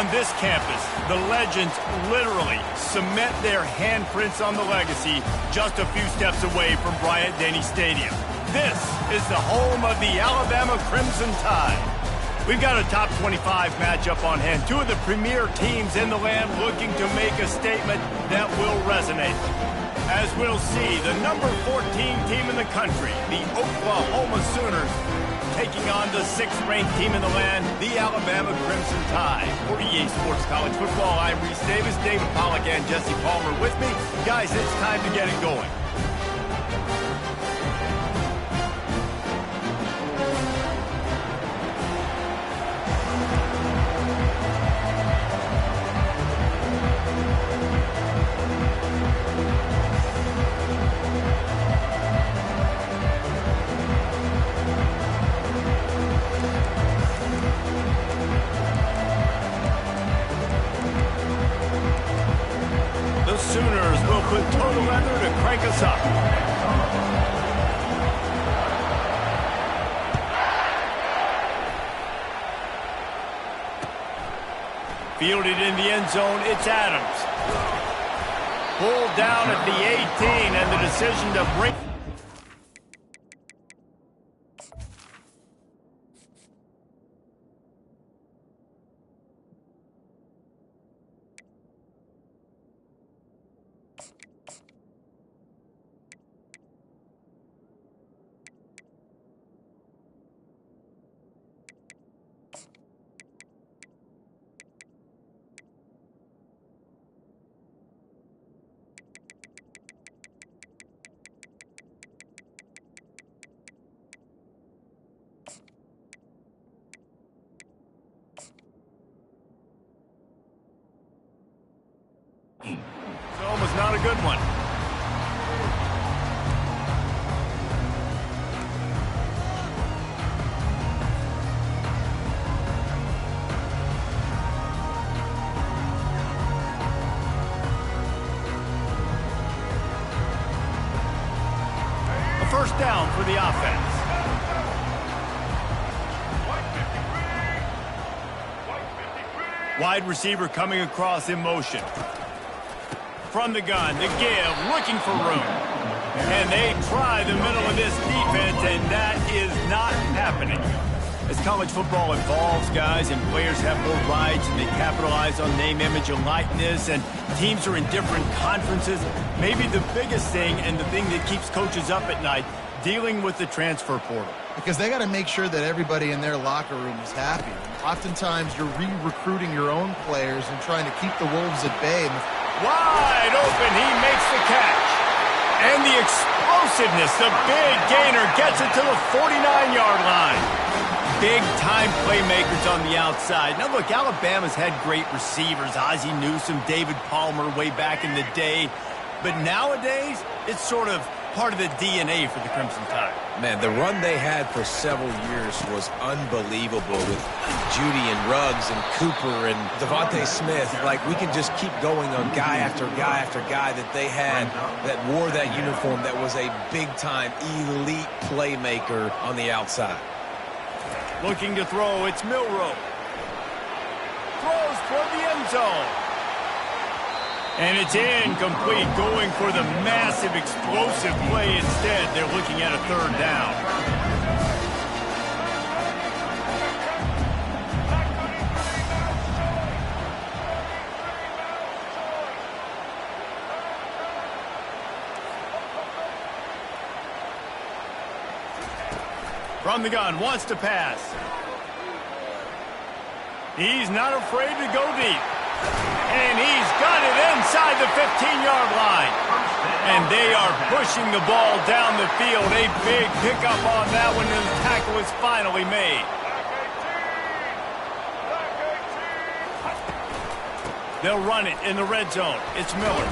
On this campus, the legends literally cement their handprints on the legacy just a few steps away from Bryant-Denny Stadium. This is the home of the Alabama Crimson Tide. We've got a top 25 matchup on hand. Two of the premier teams in the land looking to make a statement that will resonate. As we'll see, the number 14 team in the country, the Oklahoma Sooners, taking on the 6th-ranked team in the land, the Alabama Crimson Tide. For EA Sports College Football, I'm Reese Davis, David Pollack, and Jesse Palmer with me. Guys, it's time to get it going. Sooners will put total leather to crank us up. Fielded in the end zone, it's Adams. Pulled down at the 18, and the decision to bring... Film was not a good one. A first down for the offense. Wide receiver coming across in motion. From the gun, the give, looking for room. And they try the middle of this defense, and that is not happening. As college football evolves, guys, and players have more rights, and they capitalize on name, image, and likeness, and teams are in different conferences, maybe the biggest thing and the thing that keeps coaches up at night, dealing with the transfer portal. Because they got to make sure that everybody in their locker room is happy. Oftentimes, you're re-recruiting your own players and trying to keep the Wolves at bay. Wide open, he makes the catch. And the explosiveness, the big gainer gets it to the 49-yard line. Big-time playmakers on the outside. Now, look, Alabama's had great receivers. Ozzie Newsome, David Palmer way back in the day. But nowadays, it's sort of part of the DNA for the Crimson Tide. Man, the run they had for several years was unbelievable with Judy and Ruggs and Cooper and Devontae Smith. Like, we can just keep going on guy after guy after guy that they had that wore that uniform that was a big-time elite playmaker on the outside. Looking to throw, it's Milroe. Throws toward the end zone. And it's incomplete, going for the massive explosive play instead. They're looking at a third down. From the gun, wants to pass. He's not afraid to go deep. And he's got it inside the 15-yard line. And they are pushing the ball down the field. A big pickup on that one, and the tackle is finally made. They'll run it in the red zone. It's Miller.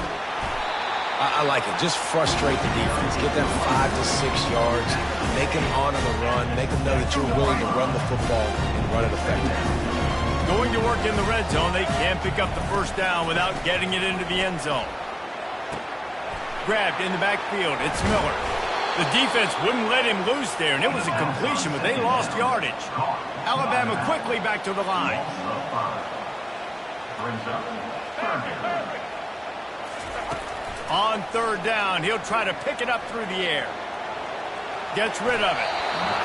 I like it. Just frustrate the defense. Get them 5 to 6 yards. Make them honor the run. Make them know that you're willing to run the football and run it effectively. Going to work in the red zone. They can't pick up the first down without getting it into the end zone. Grabbed in the backfield. It's Miller. The defense wouldn't let him loose there, and it was a completion, but they lost yardage. Alabama quickly back to the line. On third down, he'll try to pick it up through the air. Gets rid of it.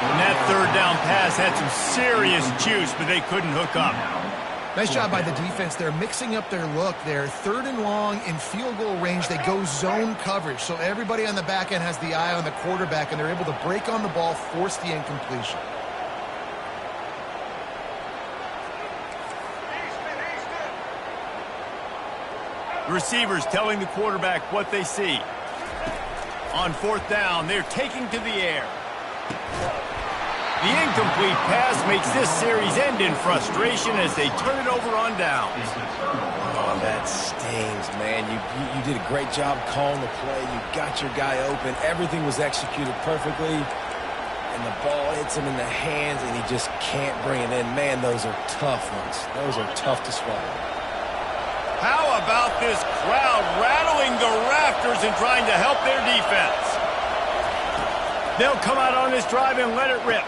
And that third down pass had some serious juice, but they couldn't hook up. Nice job by the defense. They're mixing up their look. They're third and long in field goal range. They go zone coverage. So everybody on the back end has the eye on the quarterback, and they're able to break on the ball, force the incompletion. Receivers telling the quarterback what they see. On fourth down, they're taking to the air. The incomplete pass makes this series end in frustration as they turn it over on downs. Oh, that stings, man. You did a great job calling the play. You got your guy open. Everything was executed perfectly. And the ball hits him in the hands, and he just can't bring it in. Man, those are tough ones. Those are tough to swallow. How about this crowd rattling the rafters and trying to help their defense? They'll come out on this drive and let it rip.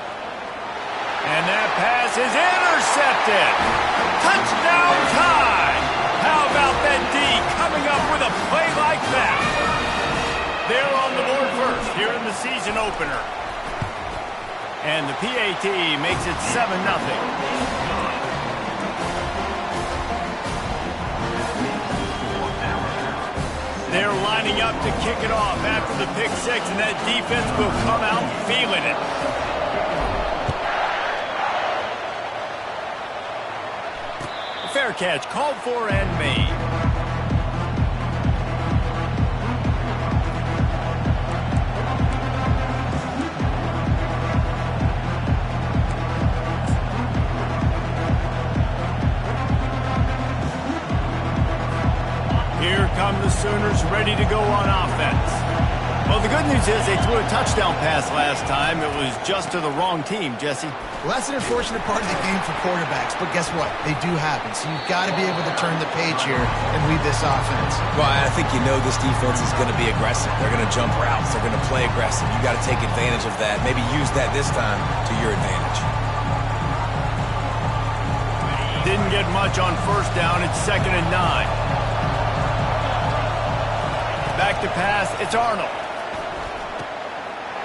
And that pass is intercepted. Touchdown time. How about that D coming up with a play like that? They're on the board first here in the season opener. And the PAT makes it 7-0. They're lining up to kick it off after the pick six, and that defense will come out feeling it. Fair catch called for and made. Here come the Sooners ready to go on offense. Well, the good news is they threw a touchdown pass last time. It was just to the wrong team, Jesse. Well, that's an unfortunate part of the game for quarterbacks, but guess what? They do happen, so you've got to be able to turn the page here and lead this offense. Well, I think you know this defense is going to be aggressive. They're going to jump routes. They're going to play aggressive. You got to take advantage of that. Maybe use that this time to your advantage. Didn't get much on first down. It's 2nd and 9. Back to pass. It's Arnold.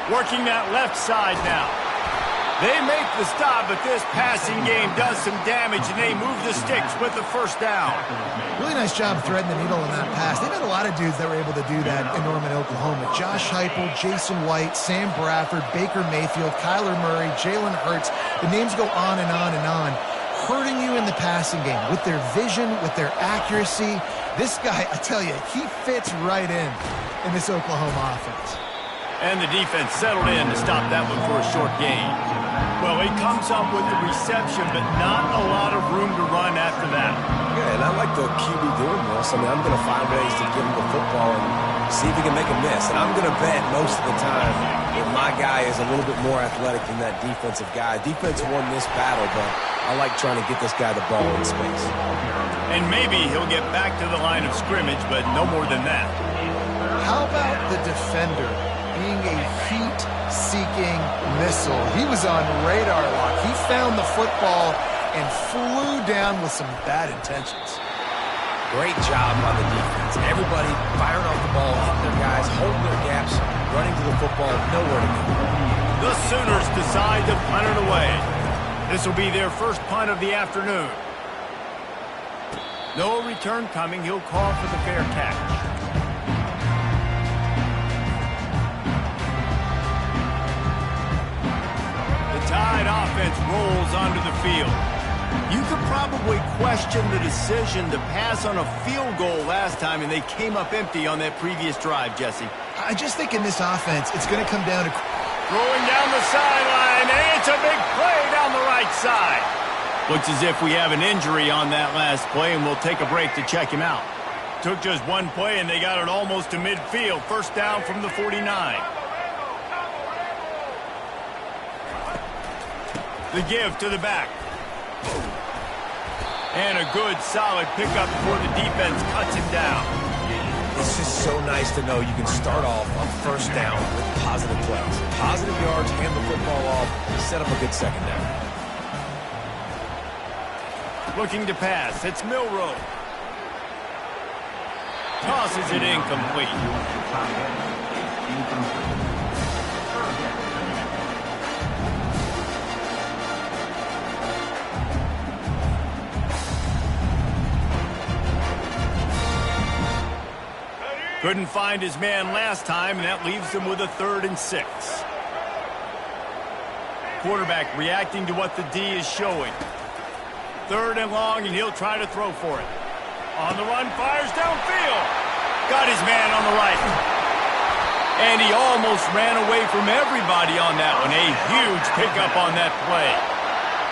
Working that left side now. They make the stop, but this passing game does some damage, and they move the sticks with the first down. Really nice job threading the needle in that pass. They've had a lot of dudes that were able to do that in Norman, Oklahoma. Josh Heupel, Jason White, Sam Bradford, Baker Mayfield, Kyler Murray, Jalen Hurts. The names go on and on and on, hurting you in the passing game with their vision, with their accuracy. This guy, I tell you, he fits right in this Oklahoma offense. And the defense settled in to stop that one for a short gain. Well, he comes up with the reception, but not a lot of room to run after that. Yeah, and I like the QB doing this. I mean, I'm going to find ways to give him the football and see if he can make a miss. And I'm going to bet most of the time that my guy is a little bit more athletic than that defensive guy. Defense won this battle, but I like trying to get this guy the ball in space. And maybe he'll get back to the line of scrimmage, but no more than that. How about the defender being a heat-seeking missile? He was on radar lock. He found the football and flew down with some bad intentions. Great job on the defense. Everybody firing off the ball, hitting their guys, holding their gaps, running to the football, nowhere to go. The Sooners decide to punt it away. This will be their first punt of the afternoon. No return coming. He'll call for the fair catch. Tide offense rolls onto the field. You could probably question the decision to pass on a field goal last time, and they came up empty on that previous drive, Jesse. I just think in this offense, it's going to come down to throwing down the sideline, and it's a big play down the right side. Looks as if we have an injury on that last play, and we'll take a break to check him out. Took just one play, and they got it almost to midfield. First down from the 49. The give to the back. And a good, solid pickup before the defense cuts him down. It's just so nice to know you can start off on first down with positive plays. Positive yards, hand the football off, set up a good second down. Looking to pass. It's Milroe. Tosses it incomplete. Couldn't find his man last time, and that leaves him with a 3rd and 6. Quarterback reacting to what the D is showing. 3rd and long, and he'll try to throw for it. On the run, fires downfield. Got his man on the right. And he almost ran away from everybody on that one. A huge pickup on that play.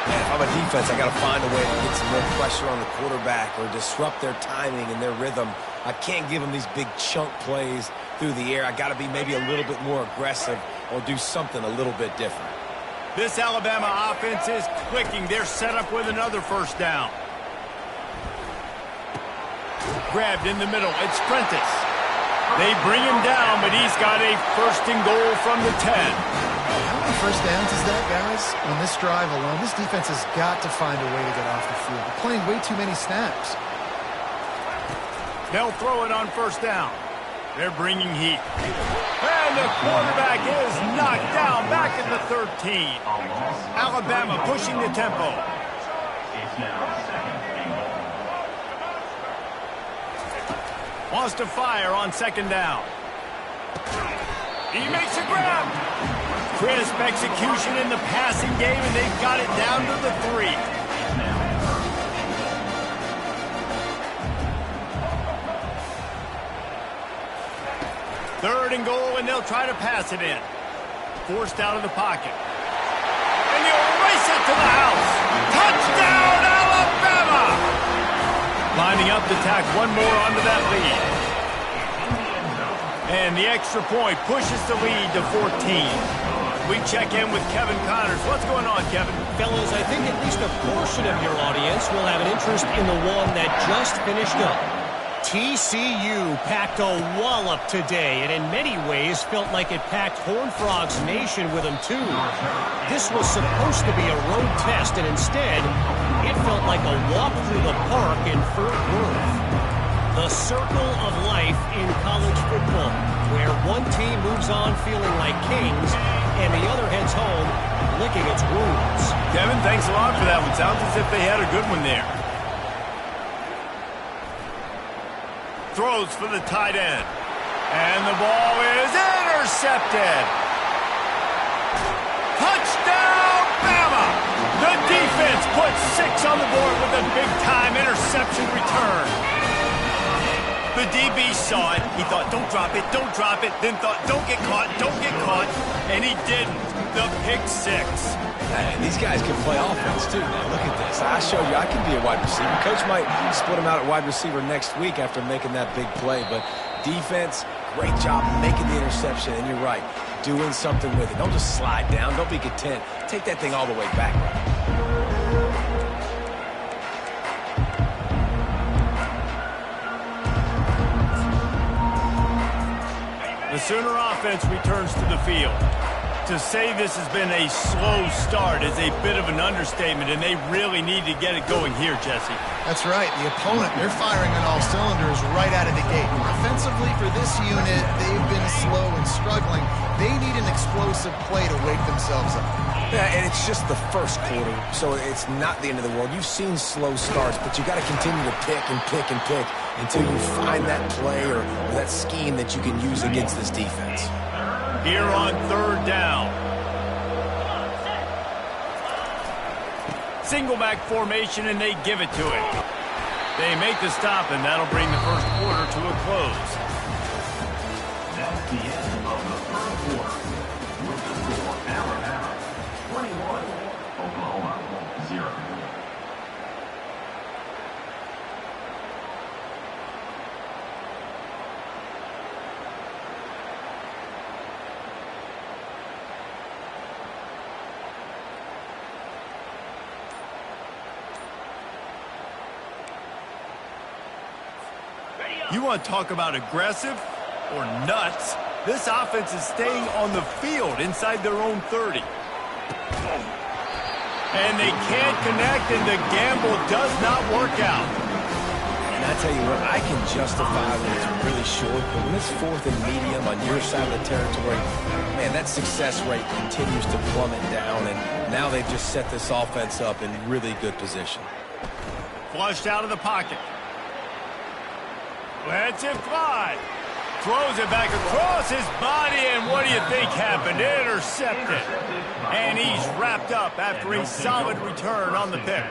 Man, if I'm a defense, I got to find a way to get some more pressure on the quarterback or disrupt their timing and their rhythm. I can't give them these big chunk plays through the air. I got to be maybe a little bit more aggressive or do something a little bit different. This Alabama offense is clicking. They're set up with another 1st down. Grabbed in the middle. It's Prentice. They bring him down, but he's got a 1st and goal from the 10. How many 1st downs is that, guys? On this drive alone, this defense has got to find a way to get off the field. They're playing way too many snaps. They'll throw it on 1st down. They're bringing heat. And the quarterback is knocked down back at the 13. Alabama pushing the tempo. Wants to fire on 2nd down. He makes a grab. Crisp execution in the passing game, and they've got it down to the 3. 3rd and goal, and they'll try to pass it in. Forced out of the pocket. And they'll race it to the house. Touchdown, Alabama! Lining up to tack one more onto that lead. And the extra point pushes the lead to 14. We check in with Kevin Connors. What's going on, Kevin? Fellas, I think at least a portion of your audience will have an interest in the one that just finished up. TCU packed a wallop today, and in many ways felt like it packed Horned Frogs Nation with them too. This was supposed to be a road test, and instead, it felt like a walk through the park in Fort Worth. The circle of life in college football, where one team moves on feeling like kings, and the other heads home licking its wounds. Kevin, thanks a lot for that one. Sounds as if they had a good one there. Throws for the tight end. And the ball is intercepted. Touchdown, Bama! The defense puts 6 on the board with a big-time interception return. The DB saw it. He thought, don't drop it, don't drop it. Then thought, don't get caught, don't get caught. And he didn't. The pick 6. And these guys can play offense, too. Now, look at this. I showed you I can be a wide receiver. Coach might split him out at wide receiver next week after making that big play. But defense, great job making the interception. And you're right, doing something with it. Don't just slide down. Don't be content. Take that thing all the way back. The Sooner offense returns to the field. To say this has been a slow start is a bit of an understatement, and they really need to get it going here, Jesse. That's right. The opponent, they're firing on all cylinders right out of the gate. Offensively for this unit, they've been slow and struggling. They need an explosive play to wake themselves up. Yeah, and it's just the first quarter, so it's not the end of the world. You've seen slow starts, but you got to continue to pick and pick and pick until you find that play or that scheme that you can use against this defense. Here on 3rd down. Single back formation, and they give it to him. They make the stop, and that'll bring the first quarter to a close. That's the end of the first quarter. With the score, Alabama 21, Oklahoma 0. You want to talk about aggressive or nuts? This offense is staying on the field inside their own 30. And they can't connect, and the gamble does not work out. And I tell you what, I can justify when it's really short, but when it's 4th and medium on your side of the territory, man, that success rate continues to plummet down, and now they've just set this offense up in really good position. Flushed out of the pocket. Lets it fly. Throws it back across his body, and what do you think happened? Intercepted. And he's wrapped up after a solid return on the pick.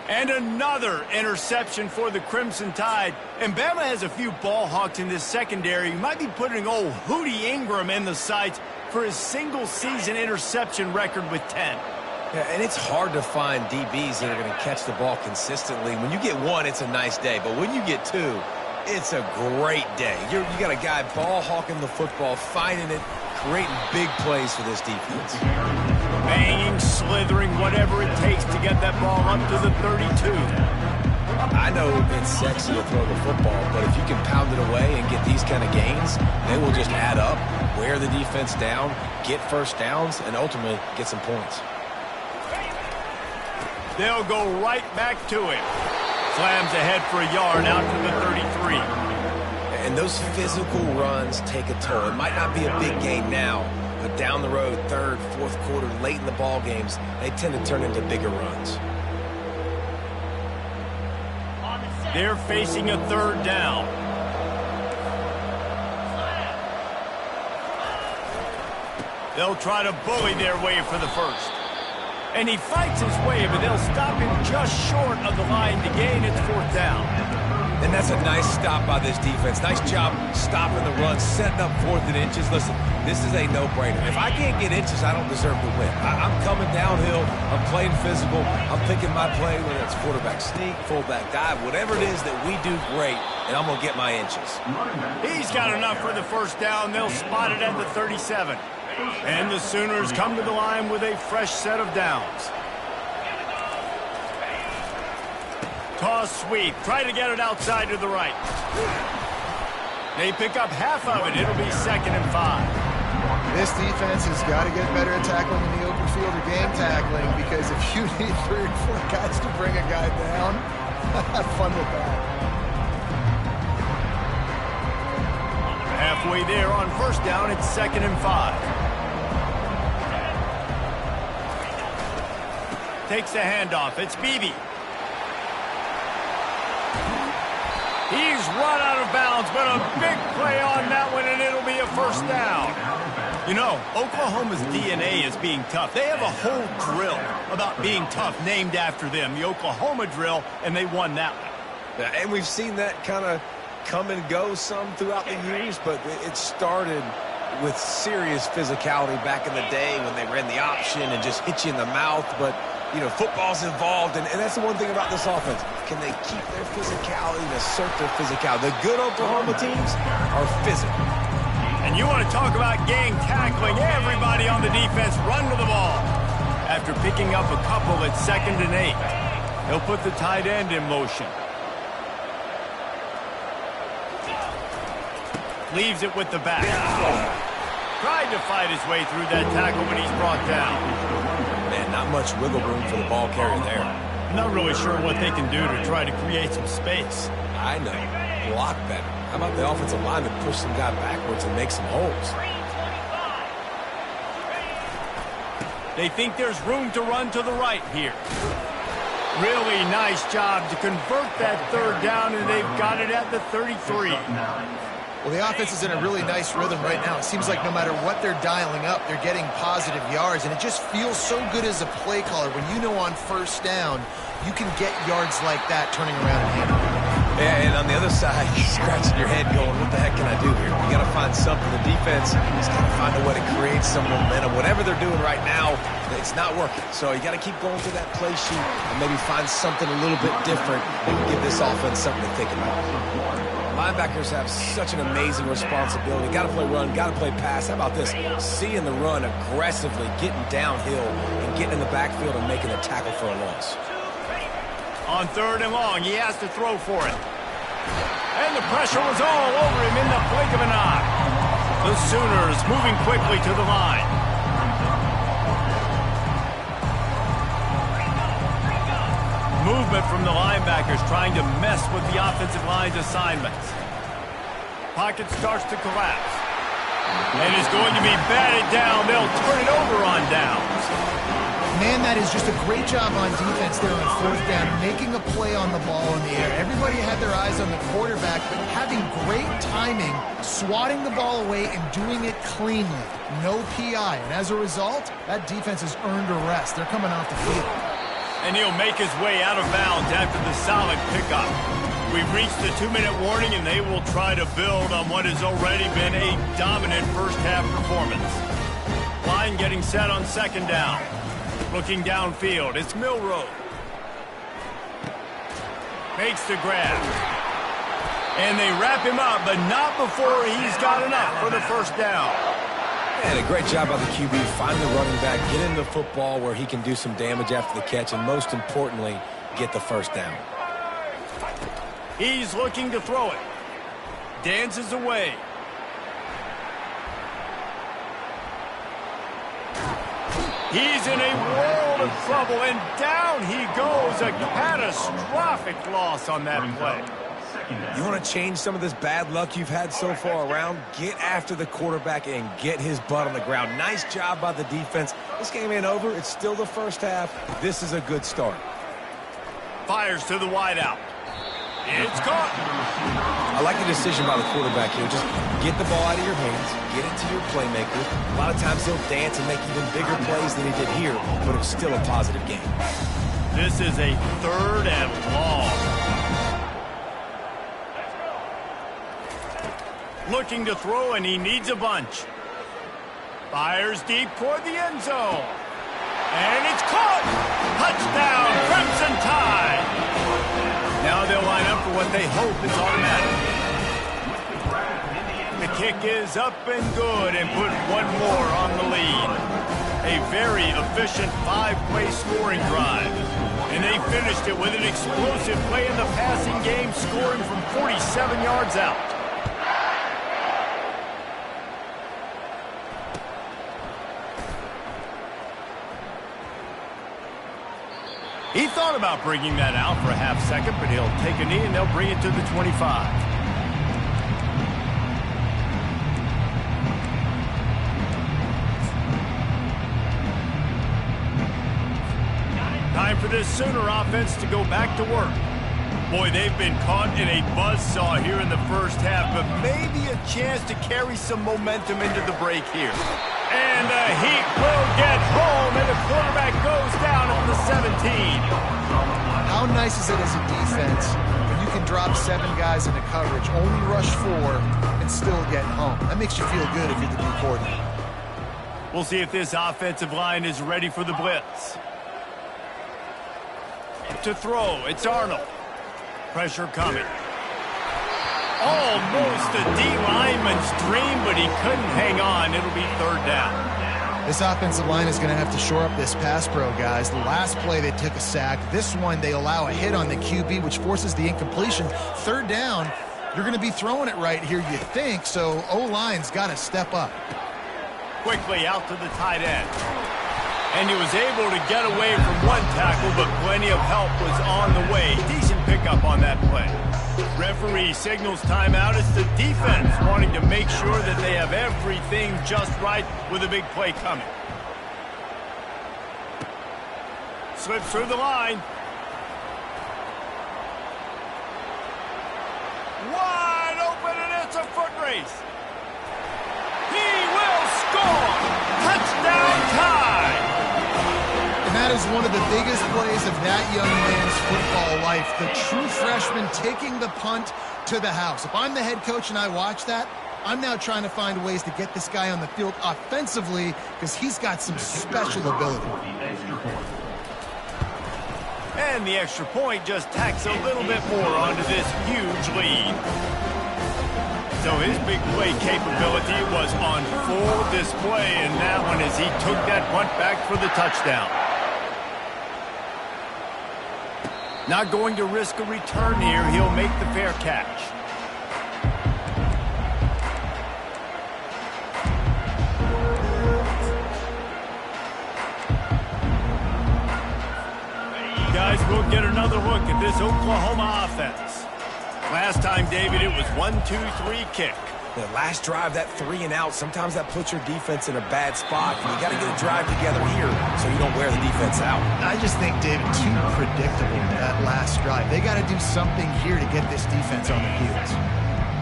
And another interception for the Crimson Tide. And Bama has a few ball hawks in this secondary. You might be putting old Hootie Ingram in the sights for his single-season interception record with 10. Yeah, and it's hard to find DBs that are going to catch the ball consistently. When you get one, it's a nice day. But when you get two, it's a great day. You got a guy ball hawking the football, finding it, creating big plays for this defense. Banging, slithering, whatever it takes to get that ball up to the 32. I know it's sexy to throw the football, but if you can pound it away and get these kind of gains, they will just add up, wear the defense down, get first downs, and ultimately get some points. They'll go right back to him. Slams ahead for a yard out to the 33. And those physical runs take a toll. It might not be a big gain now, but down the road, 3rd, 4th quarter, late in the ball games, they tend to turn into bigger runs. They're facing a 3rd down. They'll try to bully their way for the first. And he fights his way, but they'll stop him just short of the line to gain its 4th down. And that's a nice stop by this defense. Nice job stopping the run, setting up 4th and inches. Listen, this is a no-brainer. If I can't get inches, I don't deserve to win. I'm coming downhill. I'm playing physical. I'm thinking my play, whether it's quarterback sneak, fullback dive, whatever it is that we do great, and I'm going to get my inches. He's got enough for the first down. They'll spot it at the 37. And the Sooners come to the line with a fresh set of downs. Toss sweep. Try to get it outside to the right. They pick up half of it. It'll be 2nd and 5. This defense has got to get better at tackling in the open field or game tackling, because if you need 3 or 4 guys to bring a guy down, have fun with that. Halfway there on first down, it's 2nd and 5. Takes the handoff. It's Beebe. He's run out of bounds, but a big play on that one, and it'll be a first down. You know, Oklahoma's DNA is being tough. They have a whole drill about being tough named after them, the Oklahoma drill, and they won that one. And we've seen that kind of come and go some throughout the years, but it started with serious physicality back in the day when they ran the option and just hit you in the mouth. But, you know, football's involved, and that's the one thing about this offense. Can they keep their physicality and assert their physicality? The good Oklahoma teams are physical. And you want to talk about gang tackling, everybody on the defense run to the ball. After picking up a couple at 2nd and 8, he'll put the tight end in motion. Leaves it with the back. Tried to fight his way through that tackle, but he's brought down. Man, not much wiggle room for the ball carrier there. Not really sure what they can do to try to create some space. I know. Block better. How about the offensive lineman push some guy backwards and make some holes? They think there's room to run to the right here. Really nice job to convert that 3rd down, and they've got it at the 33. Well, the offense is in a really nice rhythm right now. It seems like no matter what they're dialing up, they're getting positive yards, and it just feels so good as a play caller when you know on first down you can get yards like that turning around and handling it. Yeah, and on the other side, you're scratching your head going, what the heck can I do here? You got to find something. The defense has got to find a way to create some momentum. Whatever they're doing right now, it's not working. So you got to keep going through that play sheet and maybe find something a little bit different and give this offense something to think about. Linebackers have such an amazing responsibility. Got to play run, got to play pass. How about this? Seeing the run aggressively, getting downhill, and getting in the backfield and making a tackle for a loss. On 3rd and long, he has to throw for it. And the pressure was all over him in the blink of an eye. The Sooners moving quickly to the line. Movement from the linebackers trying to mess with the offensive line's assignments. Pocket starts to collapse. And is going to be batted down. They'll turn it over on downs. Man, that is just a great job on defense there on fourth down, making a play on the ball in the air. Everybody had their eyes on the quarterback, but having great timing, swatting the ball away and doing it cleanly. No PI. And as a result, that defense has earned a rest. They're coming off the field. And he'll make his way out of bounds after the solid pickup. We've reached the 2-minute warning, and they will try to build on what has already been a dominant first-half performance. Line getting set on second down. Looking downfield, it's Milroe. Makes the grab. And they wrap him up, but not before he's got enough for the first down. And a great job by the QB, find the running back, get him the football where he can do some damage after the catch, and most importantly, get the first down. He's looking to throw it. Dances away. He's in a world of trouble, and down he goes. A catastrophic loss on that play. You want to change some of this bad luck you've had so far around? Get after the quarterback and get his butt on the ground. Nice job by the defense. This game ain't over. It's still the first half. This is a good start. Fires to the wideout. It's caught. I like the decision by the quarterback here. Just get the ball out of your hands, get it to your playmaker. A lot of times he'll dance and make even bigger plays than he did here, but it's still a positive game. This is a 3rd and long. Looking to throw, and he needs a bunch. Fires deep toward the end zone. And it's caught. Touchdown, Crimson Tide. Now they'll line up for what they hope is automatic. The kick is up and good, and put one more on the lead. A very efficient 5-play scoring drive. And they finished it with an explosive play in the passing game, scoring from 47 yards out. He thought about bringing that out for a half second, but he'll take a knee and they'll bring it to the 25. Time for this Sooner offense to go back to work. Boy, they've been caught in a buzzsaw here in the first half, but maybe a chance to carry some momentum into the break here. And the Heat will get home, and the quarterback goes down at the 17. How nice is it as a defense when you can drop 7 guys into coverage, only rush 4, and still get home? That makes you feel good if you're the new coordinator. We'll see if this offensive line is ready for the blitz. To throw, it's Arnold. Pressure coming. Almost a D-lineman's dream, but he couldn't hang on. It'll be 3rd down. This offensive line is going to have to shore up this pass pro, guys. The last play they took a sack. This one they allow a hit on the QB, which forces the incompletion. 3rd down, you're going to be throwing it right here, you think, so O-line's got to step up. Quickly out to the tight end. And he was able to get away from one tackle, but plenty of help was on the way. Decent pickup on that play. Referee signals timeout. It's the defense wanting to make sure that they have everything just right with a big play coming. Slips through the line. Wide open, and it's a foot race. He will score. Touchdown Tide. And that is one of the biggest plays of that young man's football life. The true freshman taking the punt to the house. If I'm the head coach and I watch that, I'm now trying to find ways to get this guy on the field offensively because he's got some special ability. And the extra point just tacks a little bit more onto this huge lead. So his big play capability was on full display in that one as he took that punt back for the touchdown. Not going to risk a return here. He'll make the fair catch. Guys, we'll get another look at this Oklahoma offense. Last time, David, it was 1-2-3 kick. The last drive, that 3 and out, sometimes that puts your defense in a bad spot. And you got to get a drive together here so you don't wear the defense out. I just think, David, too predictable that last drive. They got to do something here to get this defense on their heels.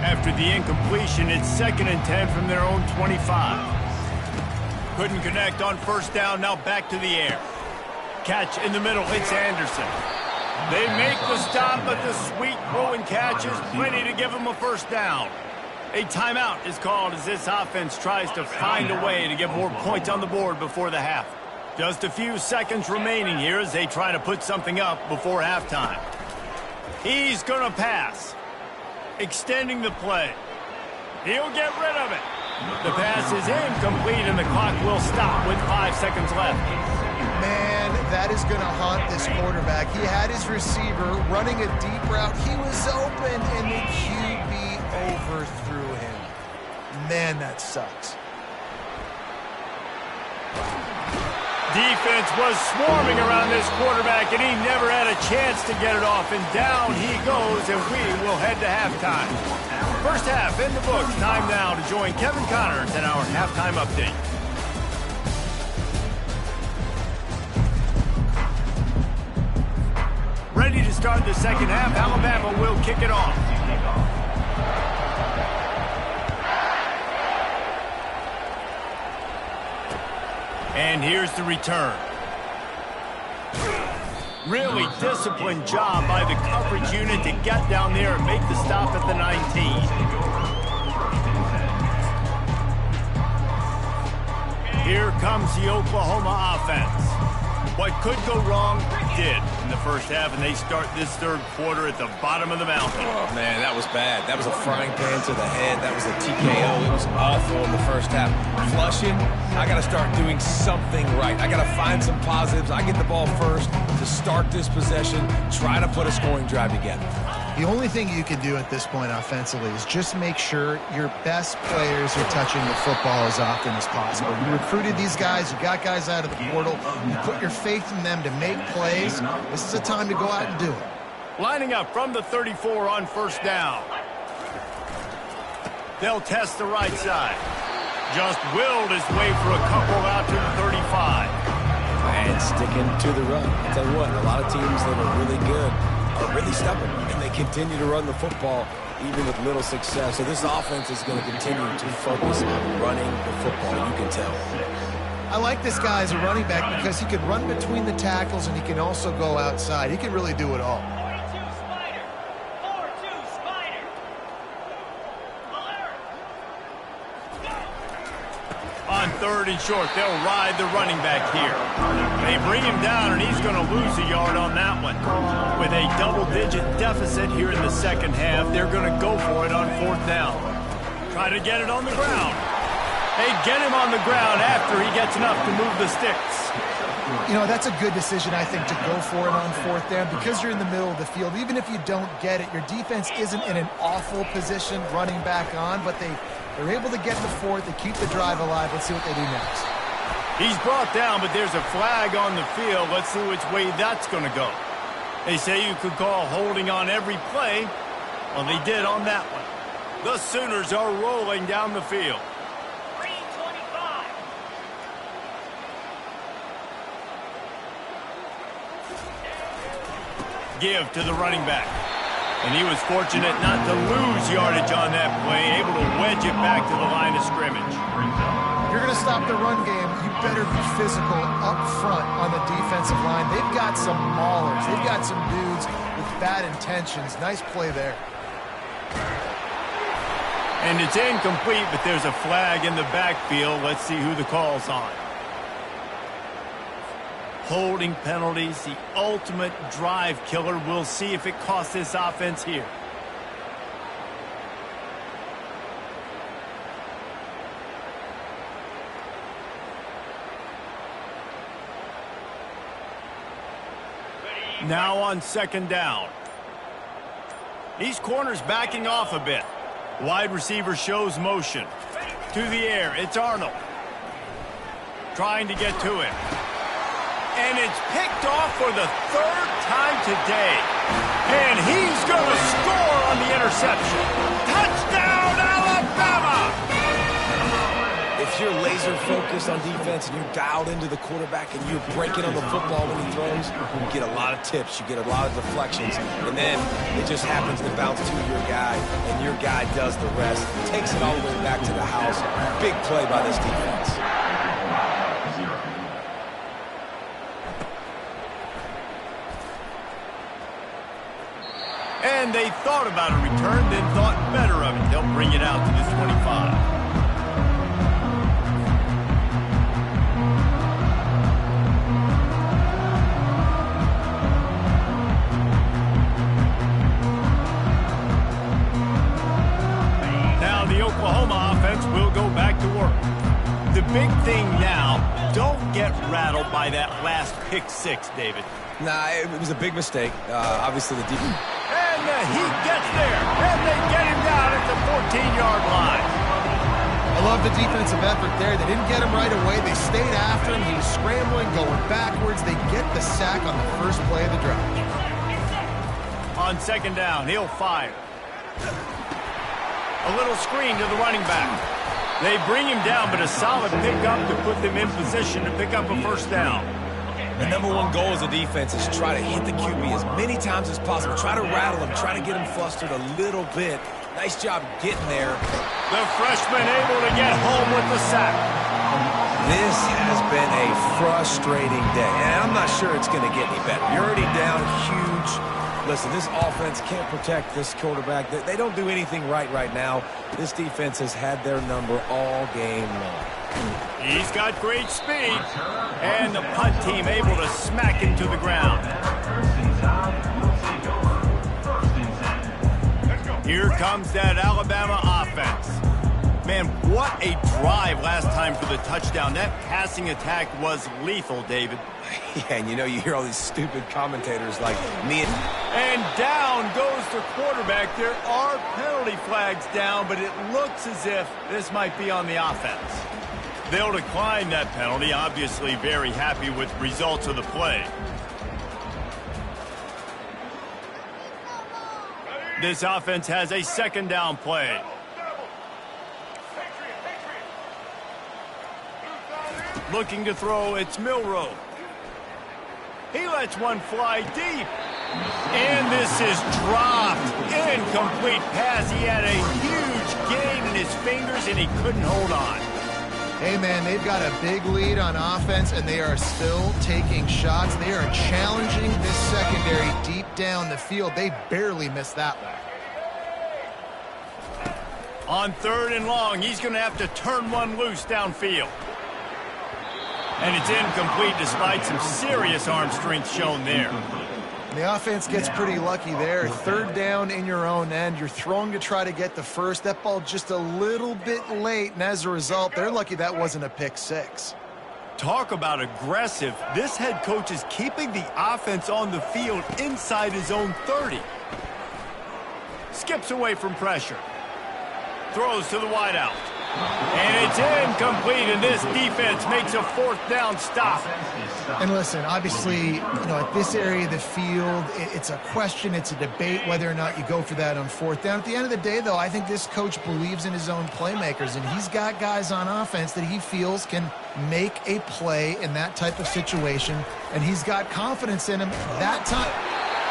After the incompletion, it's 2nd and 10 from their own 25. Couldn't connect on first down, now back to the air. Catch in the middle, it's Anderson. They make the stop, but the sweet throw and catch is plenty to give them a first down. A timeout is called as this offense tries to find a way to get more points on the board before the half. Just a few seconds remaining here as they try to put something up before halftime. He's going to pass. Extending the play. He'll get rid of it. The pass is incomplete and the clock will stop with 5 seconds left. Man, that is going to haunt this quarterback. He had his receiver running a deep route. He was open and the QB overthrew him. Man, that sucks. Defense was swarming around this quarterback, and he never had a chance to get it off. And down he goes, and we will head to halftime. First half in the books. Time now to join Kevin Connors in our halftime update. Ready to start the second half. Alabama will kick it off. And here's the return. Really disciplined job by the coverage unit to get down there and make the stop at the 19. Here comes the Oklahoma offense. What could go wrong did in the first half, and they start this third quarter at the bottom of the mountain. Oh, man, that was bad. That was a frying pan to the head. That was a TKO. It was awful in the first half. Flushing, I got to start doing something right. I got to find some positives. I get the ball first to start this possession, try to put a scoring drive together. The only thing you can do at this point offensively is just make sure your best players are touching the football as often as possible. You recruited these guys, you got guys out of the portal, you put your faith in them to make plays. This is a time to go out and do it. Lining up from the 34 on first down. They'll test the right side. Just willed his way for a couple out to the 35. And sticking to the run. I'll tell you what, a lot of teams that are really good are really stubborn, and they continue to run the football even with little success. So this offense is going to continue to focus on running the football, you can tell. I like this guy as a running back because he can run between the tackles and he can also go outside. He can really do it all. 42 Spider. 4-2 Spider. On third and short, they'll ride the running back here. They bring him down, and he's going to lose a yard on that one. With a double-digit deficit here in the second half, they're going to go for it on fourth down. Try to get it on the ground. They get him on the ground after he gets enough to move the sticks. You know, that's a good decision, I think, to go for it on fourth down because you're in the middle of the field. Even if you don't get it, your defense isn't in an awful position running back on, but they're able to get the fourth, they keep the drive alive. Let's see what they do next. He's brought down, but there's a flag on the field. Let's see which way that's going to go. They say you could call holding on every play. Well, they did on that one. The Sooners are rolling down the field. 325. Give to the running back. And he was fortunate not to lose yardage on that play, able to wedge it back to the line of scrimmage. If you're going to stop the run game, you better be physical up front on the defensive line. They've got some maulers. They've got some dudes with bad intentions. Nice play there. And it's incomplete, but there's a flag in the backfield. Let's see who the call's on. Holding penalties, the ultimate drive killer. We'll see if it costs this offense here. Now on second down. These corners backing off a bit. Wide receiver shows motion. To the air, it's Arnold. Trying to get to him. And it's picked off for the third time today. And he's going to score on the interception. Touchdown, Alabama! If you're laser focused on defense and you're dialed into the quarterback and you're breaking on the football when he throws, you get a lot of tips, you get a lot of deflections, and then it just happens to bounce to your guy, and your guy does the rest. Takes it all the way back to the house. Big play by this defense. And they thought about a return, then thought better of it. They'll bring it out to the 25. Now the Oklahoma offense will go back to work. The big thing now, don't get rattled by that last pick six, David. Nah, it was a big mistake. Obviously, the defense. And he gets there, and they get him down at the 14-yard line. I love the defensive effort there. They didn't get him right away. They stayed after him. He was scrambling, going backwards. They get the sack on the first play of the drive. On second down, he'll fire. A little screen to the running back. They bring him down, but a solid pickup to put them in position to pick up a first down. The number one goal as a defense is try to hit the QB as many times as possible. Try to rattle him. Try to get him flustered a little bit. Nice job getting there. The freshman able to get home with the sack. This has been a frustrating day, and I'm not sure it's going to get any better. You're already down huge. Listen, this offense can't protect this quarterback. They don't do anything right now. This defense has had their number all game long. He's got great speed, and the punt team able to smack him to the ground. Here comes that Alabama offense. Man, what a drive last time for the touchdown. That passing attack was lethal, David. Yeah, and you hear all these stupid commentators like me. And down goes the quarterback. There are penalty flags down, but it looks as if this might be on the offense. They'll decline that penalty, obviously very happy with the results of the play. This offense has a second down play. Looking to throw, it's Milroe. He lets one fly deep. And this is dropped. Incomplete pass. He had a huge gain in his fingers, and he couldn't hold on. Hey, man, they've got a big lead on offense, and they are still taking shots. They are challenging this secondary deep down the field. They barely missed that one. On third and long, he's going to have to turn one loose downfield. And it's incomplete despite some serious arm strength shown there. And the offense gets pretty lucky there. Third down in your own end. You're throwing to try to get the first. That ball just a little bit late, and as a result, they're lucky that wasn't a pick six. Talk about aggressive. This head coach is keeping the offense on the field inside his own 30. Skips away from pressure. Throws to the wideout. And it's incomplete, and this defense makes a fourth down stop. And listen, obviously, at this area of the field, it's a question, it's a debate whether or not you go for that on fourth down. At the end of the day, though, I think this coach believes in his own playmakers, and he's got guys on offense that he feels can make a play in that type of situation, and he's got confidence in him that time.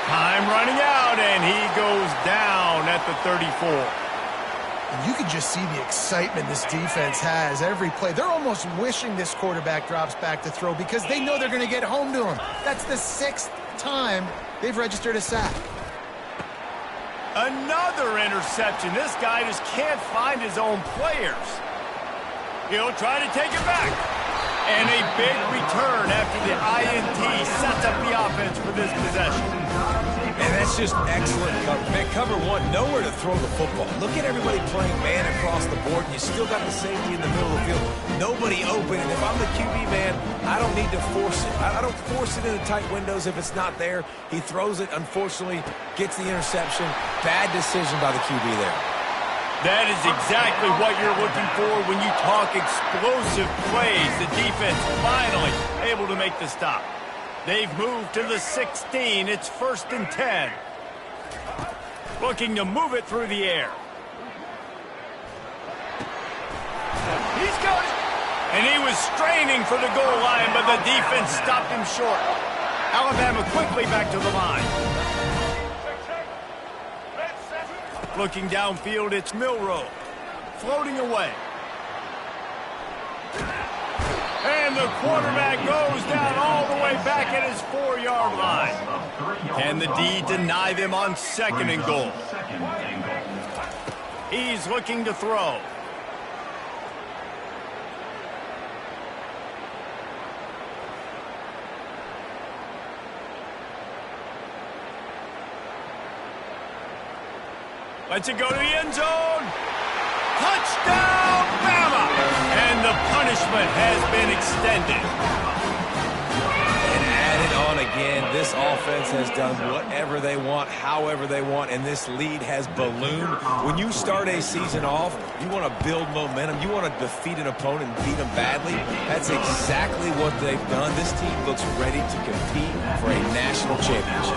Time running out, and he goes down at the 34. You can just see the excitement this defense has every play. They're almost wishing this quarterback drops back to throw because they know they're going to get home to him. That's the 6th time they've registered a sack. Another interception. This guy just can't find his own players. He'll try to take it back. And a big return after the INT sets up the offense for this possession. And that's just excellent cover. Man, cover one, nowhere to throw the football. Look at everybody playing man across the board, and you still got the safety in the middle of the field. Nobody open, and if I'm the QB, man, I don't need to force it. I don't force it into tight windows if it's not there. He throws it, unfortunately, gets the interception. Bad decision by the QB there. That is exactly what you're looking for when you talk explosive plays. The defense finally able to make the stop. They've moved to the 16. It's 1st and 10. Looking to move it through the air. He's got it. And he was straining for the goal line, but the defense stopped him short. Alabama quickly back to the line. Looking downfield, it's Milroe. Floating away. And the quarterback goes down all the way back at his 4-yard line. Can the D deny them on 2nd and goal? He's looking to throw. Lets it go to the end zone. Touchdown, Bama! And the punishment has been extended. And added on again, this offense has done whatever they want, however they want, and this lead has ballooned. When you start a season off, you want to build momentum. You want to defeat an opponent and beat them badly. That's exactly what they've done. This team looks ready to compete for a national championship.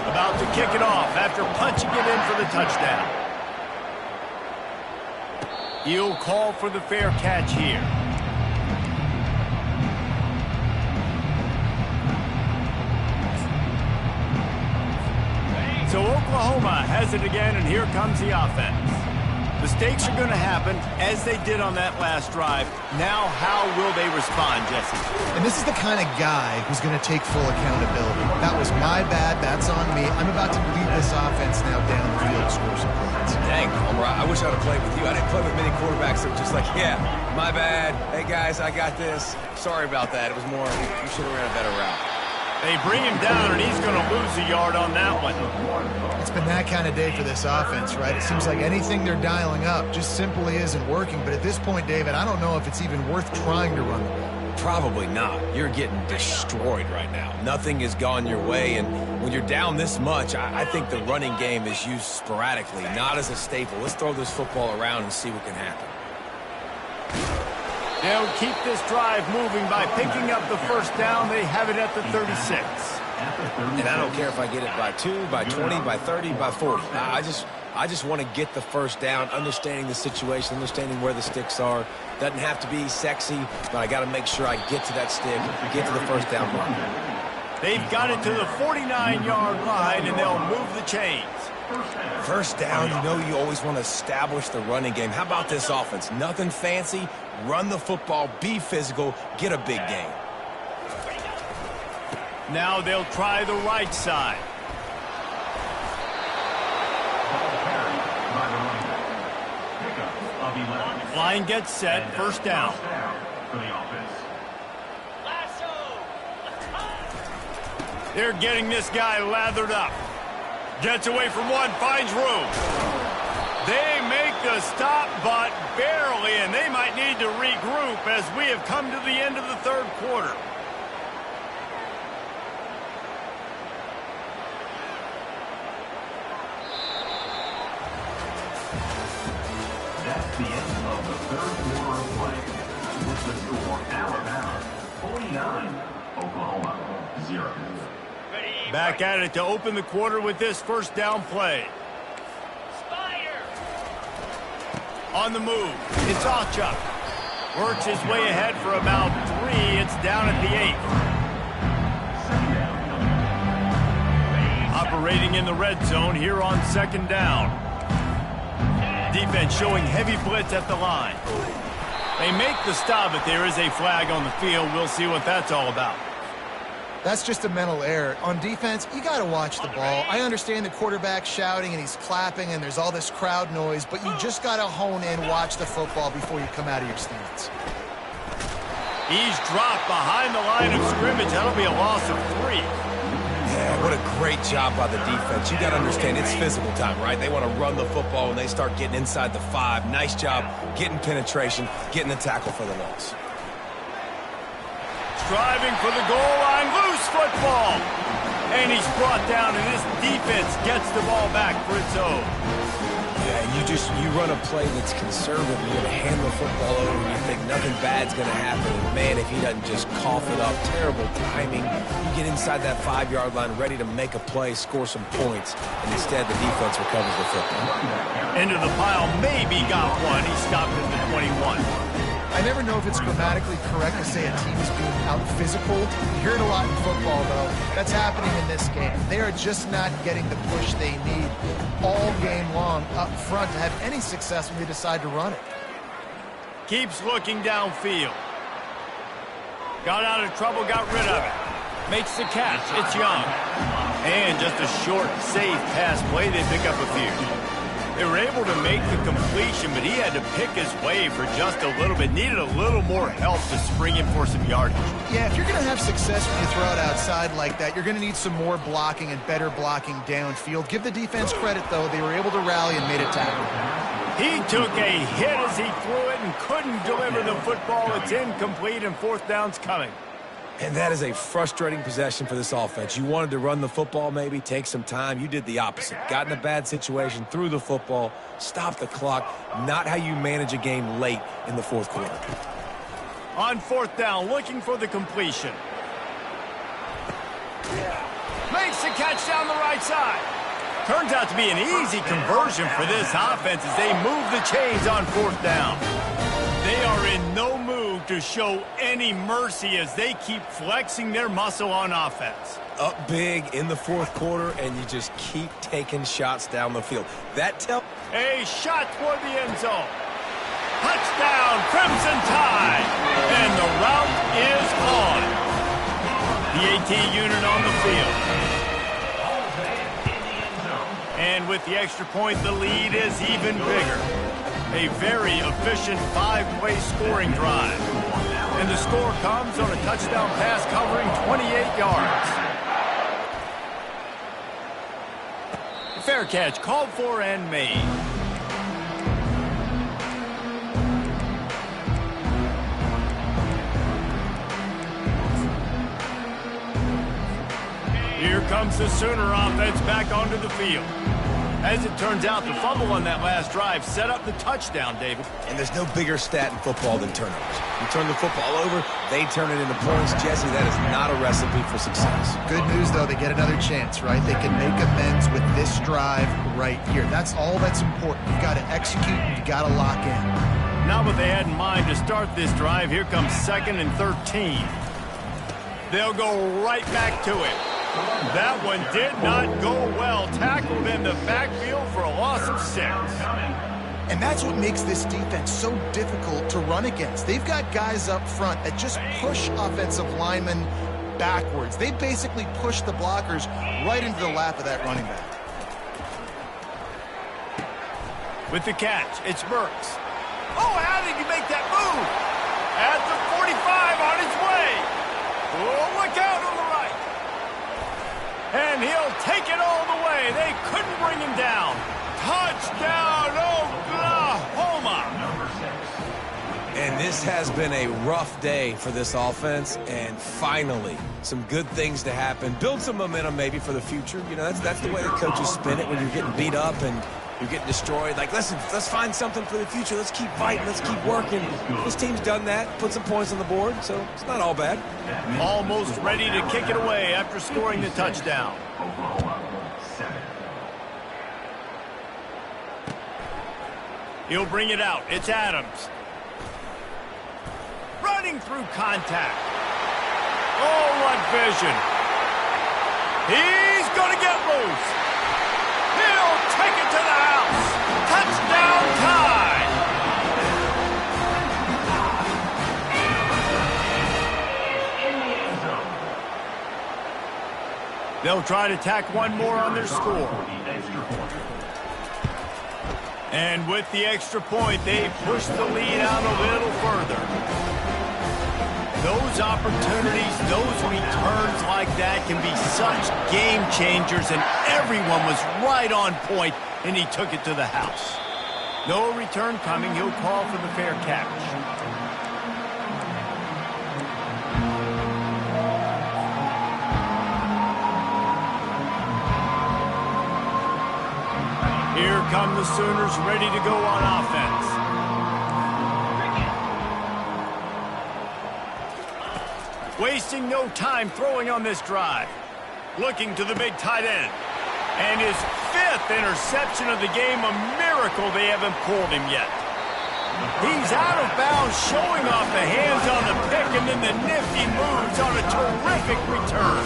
About to kick it off after punching it in for the touchdown. He'll call for the fair catch here. So Oklahoma has it again, and here comes the offense. Mistakes are going to happen, as they did on that last drive. Now, how will they respond, Jesse? And this is the kind of guy who's going to take full accountability. That was my bad. That's on me. I'm about to lead this offense now down the field to score some points. Dang, Homer, I wish I'd have played with you. I didn't play with many quarterbacks that were just like, yeah, my bad. Hey, guys, I got this. Sorry about that. It was more, you should have ran a better route. They bring him down, and he's going to lose a yard on that one. It's been that kind of day for this offense, right? It seems like anything they're dialing up just simply isn't working. But at this point, David, I don't know if it's even worth trying to run the ball. Probably not. You're getting destroyed right now. Nothing has gone your way, and when you're down this much, I think the running game is used sporadically, not as a staple. Let's throw this football around and see what can happen. They'll keep this drive moving by picking up the first down. They have it at the 36. And I don't care if I get it by 2, by 20, by 30, by 40. I just want to get the first down, understanding the situation, understanding where the sticks are. Doesn't have to be sexy, but I got to make sure I get to that stick, get to the first down mark. They've got it to the 49-yard line, and they'll move the chains. First down, you know you always want to establish the running game. How about this offense? Nothing fancy. Run the football, be physical, get a big gain. Now they'll try the right side. Line gets set, first down. They're getting this guy lathered up. Gets away from one, finds room. They make the stop, but barely, and they might need to regroup as we have come to the end of the third quarter. That's the end of the third quarter of play. With the score, Alabama 49, Oklahoma 0. Back at it to open the quarter with this first down play. On the move, it's Ocha. Works his way ahead for about 3. It's down at the 8. Operating in the red zone here on second down. Defense showing heavy blitz at the line. They make the stop, but there is a flag on the field. We'll see what that's all about. That's just a mental error. On defense, you got to watch the ball. I understand the quarterback's shouting and he's clapping and there's all this crowd noise, but you just got to hone in, watch the football before you come out of your stance. He's dropped behind the line of scrimmage. That'll be a loss of 3. Yeah, what a great job by the defense. You got to understand, it's physical time, right? They want to run the football when they start getting inside the 5. Nice job getting penetration, getting the tackle for the loss. Driving for the goal line, loose football. And he's brought down, and this defense gets the ball back for its own. Yeah, You run a play that's conservative, you're going to hand the football over, and you think nothing bad's going to happen. And man, if he doesn't just cough it up, terrible timing. You get inside that 5-yard line ready to make a play, score some points, and instead the defense recovers the football. Into the pile, maybe got one. He stopped at the 21. I never know if it's grammatically correct to say a team is being out-physical. You hear it a lot in football, though. That's happening in this game. They are just not getting the push they need all game long up front to have any success when they decide to run it. Keeps looking downfield. Got out of trouble, got rid of it. Makes the catch. It's Young. And just a short, safe pass play. They pick up a few. They were able to make the completion, but he had to pick his way for just a little bit. Needed a little more help to spring in for some yardage. Yeah, if you're going to have success when you throw it outside like that, you're going to need some more blocking and better blocking downfield. Give the defense credit, though. They were able to rally and made a tackle. He took a hit as he threw it and couldn't deliver the football. It's incomplete, and fourth down's coming. And that is a frustrating possession for this offense. You wanted to run the football, maybe take some time. You did the opposite. Got in a bad situation, threw the football, stopped the clock. Not how you manage a game late in the fourth quarter. On fourth down, looking for the completion. Makes the catch down the right side. Turns out to be an easy conversion for this offense as they move the chains on fourth down. They are in no mood to show any mercy as they keep flexing their muscle on offense. Up big in the fourth quarter, and you just keep taking shots down the field. That tells a shot toward the end zone. Touchdown, Crimson Tide. And the route is on. The AT unit on the field. And with the extra point, the lead is even bigger. A very efficient 5-play scoring drive. And the score comes on a touchdown pass covering 28 yards. Fair catch called for and made. Here comes the Sooner offense back onto the field. As it turns out, the fumble on that last drive set up the touchdown, David. And there's no bigger stat in football than turnovers. You turn the football over, they turn it into points. Jesse, that is not a recipe for success. Good news, though, they get another chance, right? They can make amends with this drive right here. That's all that's important. You got to execute and you got to lock in. Not what they had in mind to start this drive. Here comes 2nd and 13. They'll go right back to it. That one did not go well. Tackled in the backfield for a loss of 6. And that's what makes this defense so difficult to run against. They've got guys up front that just push offensive linemen backwards. They basically push the blockers right into the lap of that running back. With the catch, it's Burks. Oh, how did he make that move? At the 45 on his way. Oh, look out on the right. And he'll take it all the way. They couldn't bring him down. Touchdown, Oklahoma. And this has been a rough day for this offense. And finally, some good things to happen. Build some momentum maybe for the future. You know, that's the way the coaches spin it when you're getting beat up and you're getting destroyed. Like, listen, let's find something for the future. Let's keep fighting. Let's keep working. This team's done that. Put some points on the board, so it's not all bad. Almost ready to kick it away after scoring the touchdown. He'll bring it out. It's Adams. Running through contact. Oh, what vision. He's going to get loose. He'll take it to the house. Touchdown Tide. They'll try to tack one more on their score. And with the extra point, they push the lead out a little further. Those opportunities, those returns like that can be such game changers, and everyone was right on point, and he took it to the house. No return coming. He'll call for the fair catch. Here come the Sooners ready to go on offense. Wasting no time throwing on this drive. Looking to the big tight end. And his 5th interception of the game, a miracle they haven't pulled him yet. He's out of bounds, showing off the hands on the pick, and then the nifty moves on a terrific return.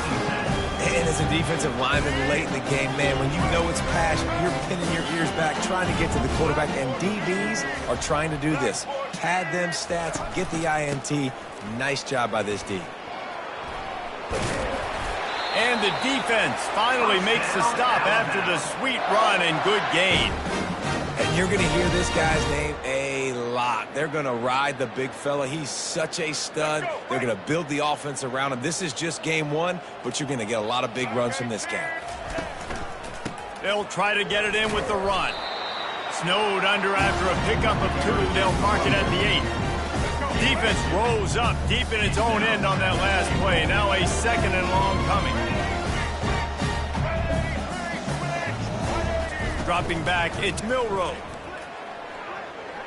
And as a defensive lineman late in the game, man, when you know it's pass, you're pinning your ears back, trying to get to the quarterback, and DBs are trying to do this. Pad them stats, get the INT. Nice job by this D. And the defense finally makes the stop after the sweet run and good gain. And you're going to hear this guy's name a lot. They're going to ride the big fella. He's such a stud. They're going to build the offense around him. This is just game 1, but you're going to get a lot of big runs from this guy. They'll try to get it in with the run. Snowed under after a pickup of 2. They'll mark it at the 8. Defense rolls up deep in its own end on that last play. Now a 2nd and long coming. Dropping back, it's Milroe.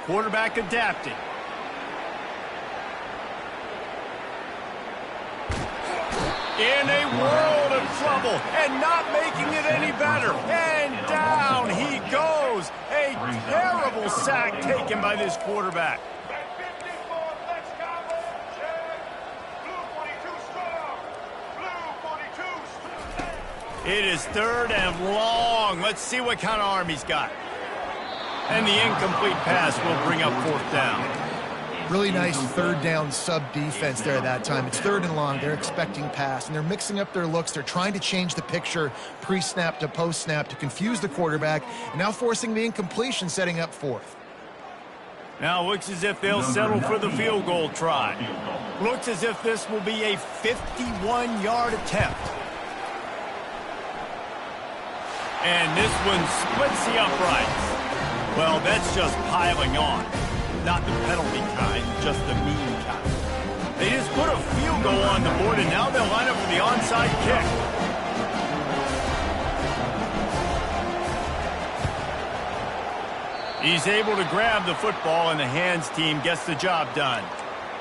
Quarterback adapting. In a world of trouble and not making it any better. And down he goes. A terrible sack taken by this quarterback. It is 3rd and long. Let's see what kind of arm he's got. And the incomplete pass will bring up 4th down. Really nice 3rd down sub-defense there that time. It's 3rd and long. They're expecting pass, and they're mixing up their looks. They're trying to change the picture pre-snap to post-snap to confuse the quarterback, and now forcing the incompletion, setting up 4th. Now looks as if they'll settle for the field goal try. Looks as if this will be a 51-yard attempt. And this one splits the uprights. Well, that's just piling on. Not the penalty kind, just the mean kind. They just put a field goal on the board, and now they'll line up for the onside kick. He's able to grab the football, and the hands team gets the job done.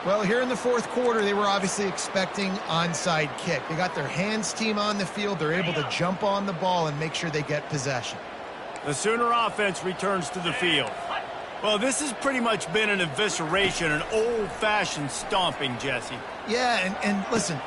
Well, here in the 4th quarter, they were obviously expecting onside kick. They got their hands team on the field. They're able to jump on the ball and make sure they get possession. The Sooner offense returns to the field. Well, this has pretty much been an evisceration, an old-fashioned stomping, Jesse. Yeah, and listen,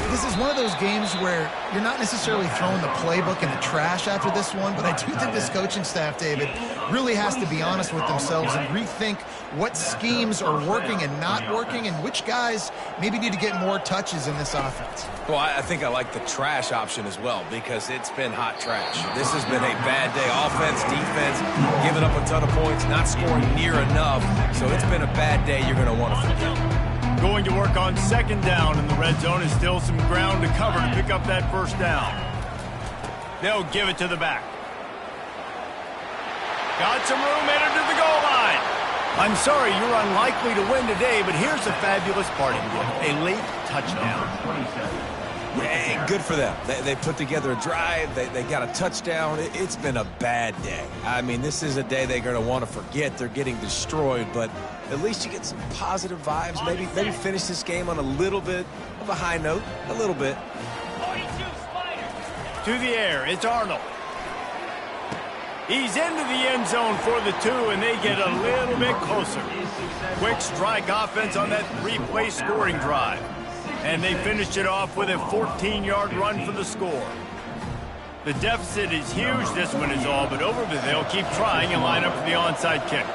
this is one of those games where you're not necessarily throwing the playbook in the trash after this one, but I do think this coaching staff, David, really has to be honest with themselves and rethink what schemes are working and not working and which guys maybe need to get more touches in this offense. Well, I think I like the trash option as well because it's been hot trash. This has been a bad day. Offense, defense, giving up a ton of points, not scoring near enough. So it's been a bad day you're going to want to forget. Going to work on 2nd down in the red zone is still some ground to cover to pick up that 1st down. They'll give it to the back. Got some room headed to the goal line. I'm sorry you're unlikely to win today, but here's a fabulous parting gift, a late touchdown. Hey, good for them. They put together a drive. They got a touchdown. It's been a bad day. I mean, this is a day they're going to want to forget. They're getting destroyed, but at least you get some positive vibes. Maybe finish this game on a little bit of a high note. A little bit. 42 Spiders. To the air, it's Arnold. He's into the end zone for the 2, and they get a little bit closer. Quick strike offense on that 3-play scoring drive. And they finished it off with a 14-yard run for the score. The deficit is huge, this one is all, but over, but they'll keep trying and line up for the onside kick.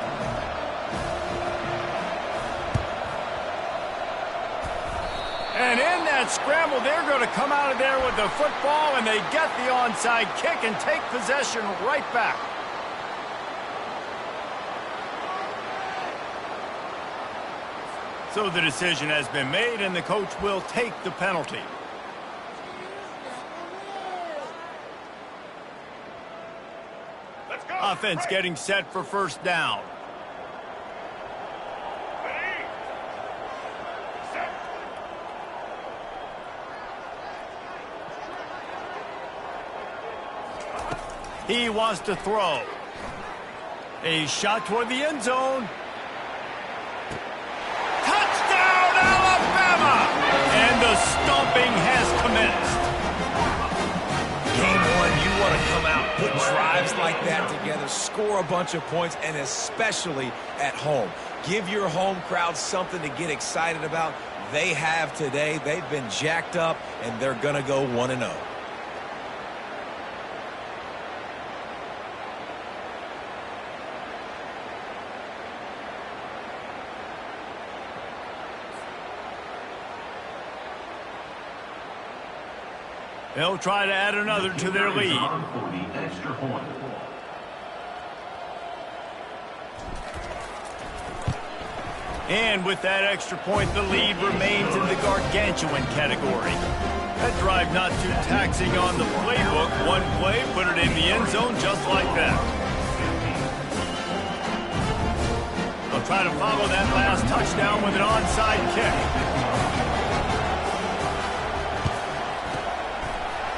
And in that scramble, they're going to come out of there with the football, and they get the onside kick and take possession right back. So the decision has been made, and the coach will take the penalty. Let's go. Offense getting set for 1st down. Ready? Set. He wants to throw. A shot toward the end zone. Touchdown, Alabama! And the stomping has commenced. Game one, you want to come out, put drives like that together, score a bunch of points, and especially at home. Give your home crowd something to get excited about. They have today. They've been jacked up, and they're going to go 1-0. They'll try to add another to their lead. For the extra point. And with that extra point, the lead remains in the gargantuan category. That drive not too taxing on the playbook. One play, put it in the end zone just like that. They'll try to follow that last touchdown with an onside kick.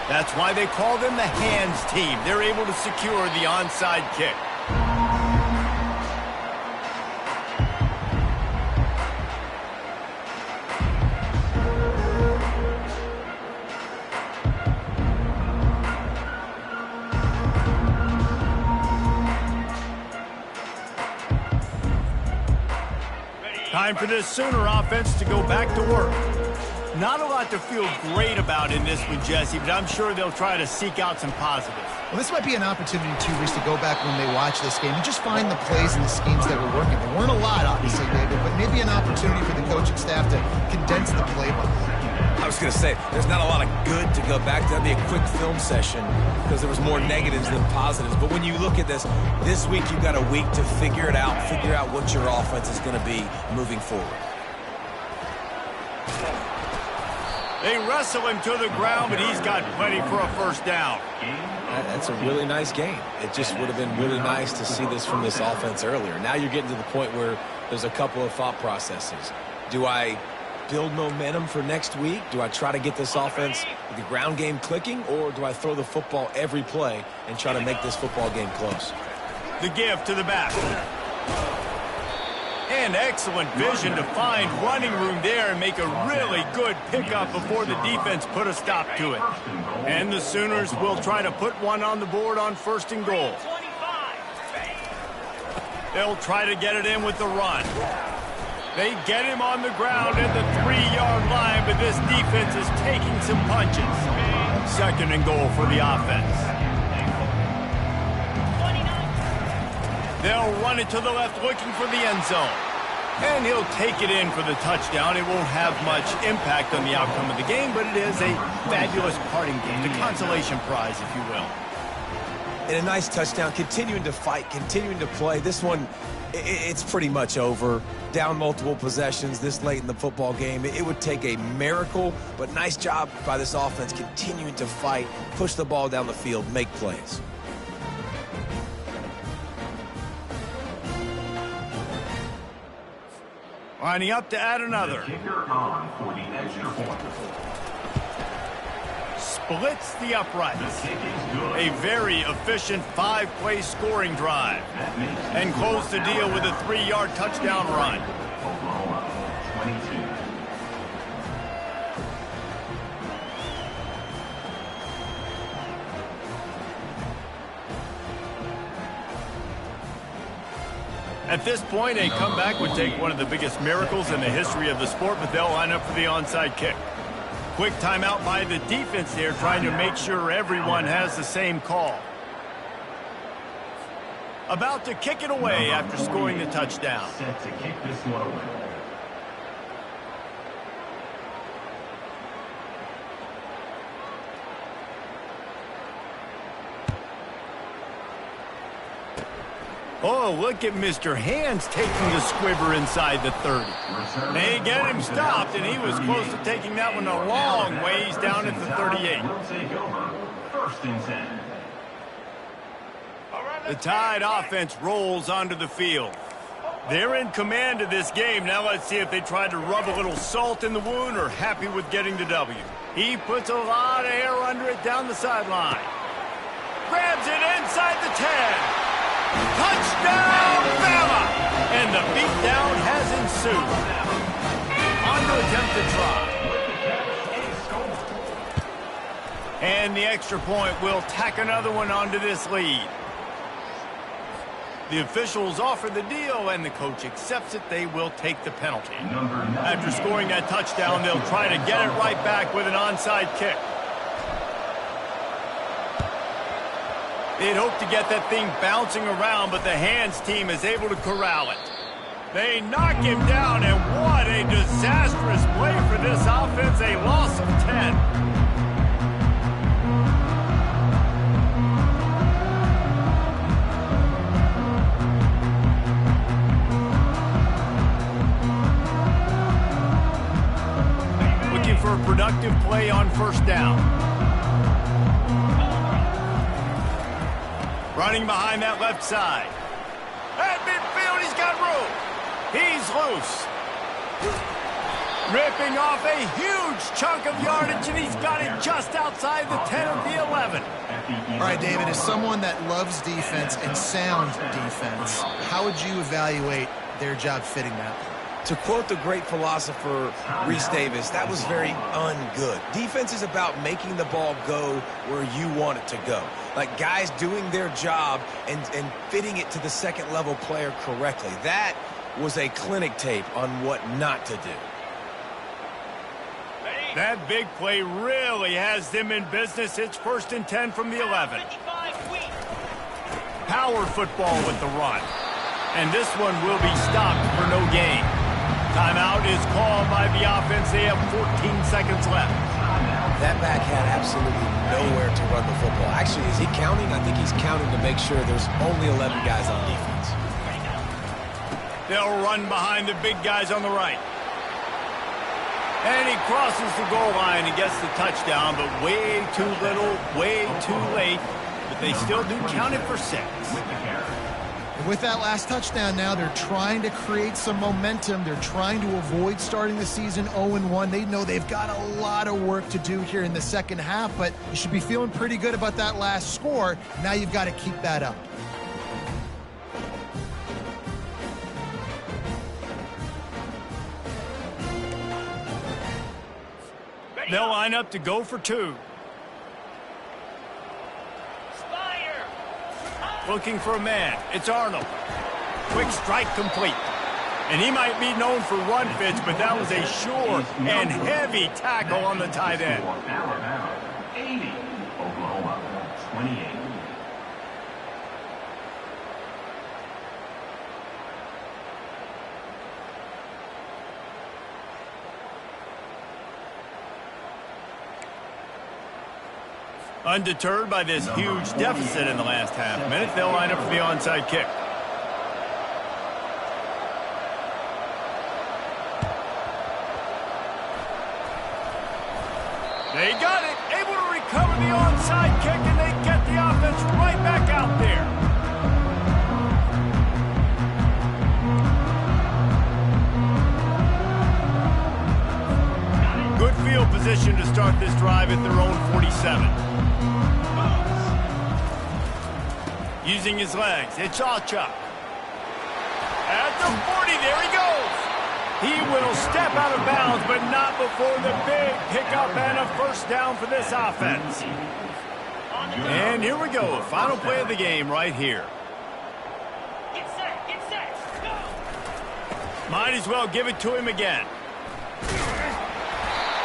That's why they call them the hands team. They're able to secure the onside kick. Time for this Sooner offense to go back to work. Not a lot to feel great about in this one, Jesse, but I'm sure they'll try to seek out some positives. Well, this might be an opportunity, too, Reese, to go back when they watch this game and just find the plays and the schemes that were working. There weren't a lot, obviously, David, but maybe an opportunity for the coaching staff to condense the playbook. I was going to say, there's not a lot of good to go back to. That'd be a quick film session because there was more negatives than positives. But when you look at this week you've got a week to figure it out, figure out what your offense is going to be moving forward. They wrestle him to the ground, but he's got plenty for a first down. That's a really nice game. It just would have been really nice to see this from this offense earlier. Now you're getting to the point where there's a couple of thought processes. Do I build momentum for next week? Do I try to get this offense, the ground game clicking, or do I throw the football every play and try to make this football game close? The give to the back. And excellent vision to find running room there and make a really good pickup before the defense put a stop to it. And the Sooners will try to put one on the board on 1st and goal. They'll try to get it in with the run. They get him on the ground at the 3-yard line, but this defense is taking some punches. 2nd and goal for the offense. They'll run it to the left looking for the end zone. And he'll take it in for the touchdown. It won't have much impact on the outcome of the game, but it is a fabulous parting game, the consolation prize, if you will. And a nice touchdown, continuing to fight, continuing to play. This one, it's pretty much over. Down multiple possessions this late in the football game. It would take a miracle, but nice job by this offense continuing to fight, push the ball down the field, make plays. Lining up to add another. Kicker on for the extra point. Splits the uprights. The kick is good. A very efficient 5-play scoring drive. And close the deal with a 3-yard touchdown run. Oklahoma, 22. At this point, a comeback would take one of the biggest miracles in the history of the sport, but they'll line up for the onside kick. Quick timeout by the defense there, trying to make sure everyone has the same call. About to kick it away after scoring the touchdown. Set to kick this one away. Oh, look at Mr. Hands taking the squibber inside the 30. They get him stopped, and he was close to taking that one a long ways down at the 38. Will take over. 1st and 10. The Tide offense rolls onto the field. They're in command of this game. Now let's see if they try to rub a little salt in the wound or happy with getting the W. He puts a lot of air under it down the sideline. Grabs it inside the 10. Touchdown, Bama! And the beatdown has ensued. On to attempt to try. And the extra point will tack another one onto this lead. The officials offer the deal, and the coach accepts it. They will take the penalty. After scoring that touchdown, they'll try to get it right back with an onside kick. They'd hoped to get that thing bouncing around, but the hands team is able to corral it. They knock him down, and what a disastrous play for this offense. A loss of 10. For a productive play on first down. Running behind that left side. At midfield, he's got room. He's loose. Ripping off a huge chunk of yardage, and he's got it just outside the 10 of the 11. All right, David, as someone that loves defense and sound defense, how would you evaluate their job fitting that? To quote the great philosopher Reese Davis, that was very ungood. Defense is about making the ball go where you want it to go. Like guys doing their job and fitting it to the second level player correctly. That was a clinic tape on what not to do. That big play really has them in business. It's 1st and 10 from the 11. Power football with the run. And this one will be stopped for no gain. Timeout is called by the offense. They have 14 seconds left. That back had absolutely nowhere to run the football. Actually, is he counting? I think he's counting to make sure there's only 11 guys on defense. They'll run behind the big guys on the right. And he crosses the goal line and gets the touchdown, but way too little, way too late. But they still do count it for 6. With that last touchdown now, they're trying to create some momentum. They're trying to avoid starting the season 0-1. They know they've got a lot of work to do here in the second half, but you should be feeling pretty good about that last score. Now you've got to keep that up. They'll line up to go for 2. Looking for a man. It's Arnold. Quick strike complete. And he might be known for run fits, but that was a sure and heavy tackle on the tight end. Alabama, 80. Oklahoma, 28. Undeterred by this huge deficit in the last half minute, they'll line up for the onside kick. They got it, able to recover the onside kick, and they get the offense right back out there. Good field position to start this drive at their own 47. Using his legs, it's Chuck. At the 40, there he goes. He will step out of bounds, but not before the big pickup and a first down for this offense. And here we go, final play of the game right here. Get set, go! Might as well give it to him again.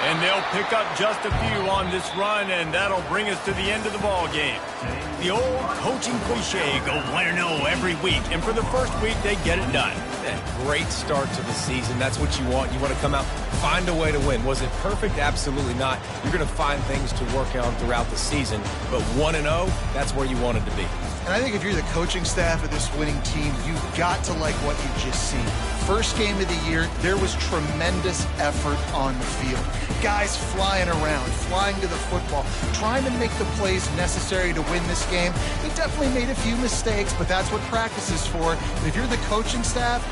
And they'll pick up just a few on this run, and that'll bring us to the end of the ball game. The old coaching cliche, go 1-0 every week, and for the first week, they get it done. A great start to the season. That's what you want. You want to come out, find a way to win. Was it perfect? Absolutely not. You're going to find things to work on throughout the season, but 1-0, that's where you wanted to be. And I think if you're the coaching staff of this winning team, you've got to like what you just seen. First game of the year, there was tremendous effort on the field. Guys flying around, flying to the football, trying to make the plays necessary to win this game. They definitely made a few mistakes, but that's what practice is for. And if you're the coaching staff,